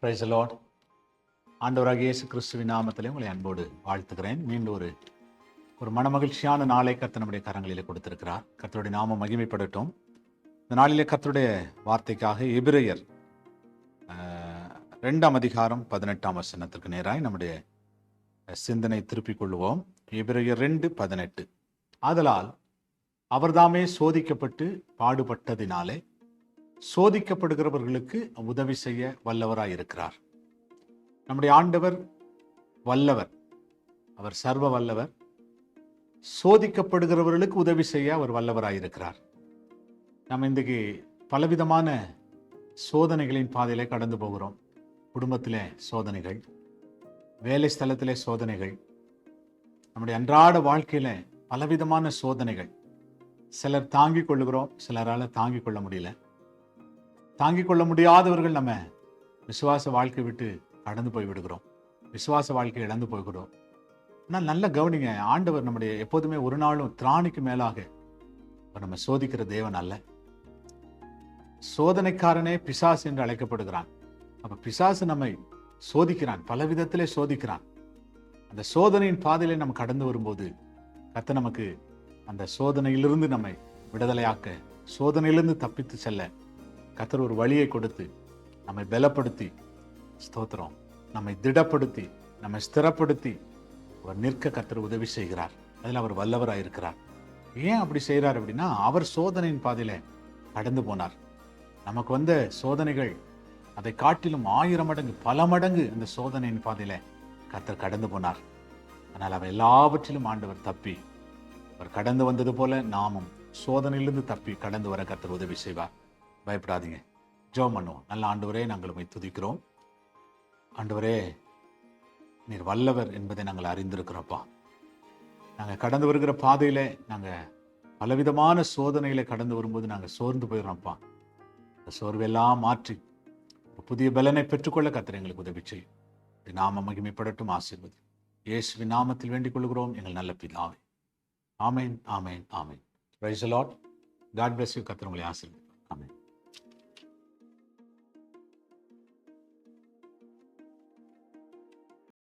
Price the Lord. ஆண்டவராகிய இயேசு கிறிஸ்துவின் நாமத்திலே உங்களை அன்போடு வாழ்த்துகிறேன். மீண்டும் ஒரு மனமகிழ்ச்சியான நாளை கர்த்தர் நம்முடைய கரங்களிலே கொடுத்திருக்கிறார். கர்த்தருடைய நாமம் மகிமைப்படட்டும். இந்த நாளிலே கர்த்தருடைய வார்த்தைக்காக எபிரெயர் 2ஆம் அதிகாரம் 18ஆம் வசனத்திற்கு நேராய் நம்முடைய சிந்தனை திருப்பிக் கொள்வோம். எபிரெயர் 2:18. ஆதலால் அவர்தாமே சோதிக்கப்பட்டு பாடுபட்டதினாலே சோதிக்கப்படுகிறவர்களுக்கு உதவி செய்ய வல்லவராய் இருக்கிறார். நம்முடைய ஆண்டவர் வல்லவர், அவர் சர்வ வல்லவர். சோதிக்கப்படுகிறவர்களுக்கு உதவி செய்ய அவர் வல்லவராய் இருக்கிறார். நம்ம இன்றைக்கு பலவிதமான சோதனைகளின் பாதையிலே கடந்து போகிறோம். குடும்பத்திலே சோதனைகள், வேலை ஸ்தலத்திலே சோதனைகள், நம்முடைய அன்றாட வாழ்க்கையில பலவிதமான சோதனைகள். சிலர் தாங்கிக் கொள்ளுகிறோம், சிலரால் தாங்கிக் கொள்ள முடியல. தாங்கிக் கொள்ள முடியாதவர்கள் நம்ம விசுவாச வாழ்க்கை விட்டு கடந்து போய் விடுகிறோம், விசுவாச வாழ்க்கை இழந்து போகிறோம். ஆனால் நல்ல கவனிங்க, ஆண்டவர் நம்முடைய எப்போதுமே ஒரு நாளும் திராணிக்கு மேலாக நம்ம சோதிக்கிற தேவன் அல்ல. சோதனைக்காரனே பிசாசு என்று அழைக்கப்படுகிறான். அப்ப பிசாசு நம்மை சோதிக்கிறான், பல விதத்திலே சோதிக்கிறான். அந்த சோதனையின் பாதையிலே நம்ம கடந்து வரும்போது கர்த்தர் நமக்கு அந்த சோதனையிலிருந்து நம்மை விடுதலையாக்க, சோதனையிலிருந்து தப்பித்து செல்ல கர்த்தர் ஒரு வழியை கொடுத்து நம்மை பலப்படுத்தி, ஸ்தோத்திரம், நம்மை திடப்படுத்தி, நம்மை ஸ்திரப்படுத்தி அவர் நிற்க கர்த்தர் உதவி செய்கிறார். அதில் அவர் வல்லவராயிருக்கிறார். ஏன் அப்படி செய்கிறார் அப்படின்னா, அவர் சோதனையின் பாதையில கடந்து போனார். நமக்கு வந்த சோதனைகள் அதை காட்டிலும் 1000 மடங்கு, பல மடங்கு அந்த சோதனையின் பாதையில கர்த்தர் கடந்து போனார். ஆனால் அவர் எல்லாவற்றிலும் ஆண்டவர் தப்பி, அவர் கடந்து வந்தது போல நாமும் சோதனையிலிருந்து தப்பி கடந்து வர கர்த்தர் உதவி செய்வார். பயப்படாதீங்க, ஜெபம் பண்ணுவோம். நல்ல ஆண்டவரே, நாங்கள் உம்மை துதிக்கிறோம். ஆண்டவரே, நீர் வல்லவர் என்பதை நாங்கள் அறிந்திருக்கிறோம்ப்பா. நாங்கள் கடந்து வருகிற பாதையில நாங்கள் பலவிதமான சோதனைகளை கடந்து வரும்போது நாங்கள் சோர்ந்து போயிடுறோம்ப்பா. அந்த சோர்வெல்லாம் மாற்றி புதிய பலனை பெற்றுக்கொள்ள கர்த்தர் எங்களுக்கு உதவி செய்யும். நாம மகிமைப்படட்டும், ஆசீர்வதி. இயேசுவின் நாமத்தில் வேண்டிக் கொள்கிறோம் எங்கள் நல்ல பிதாவே. ஆமேன், ஆமேன், ஆமேன். Praise the Lord. God bless you. கர்த்தர் உங்களை ஆசீர்வதி.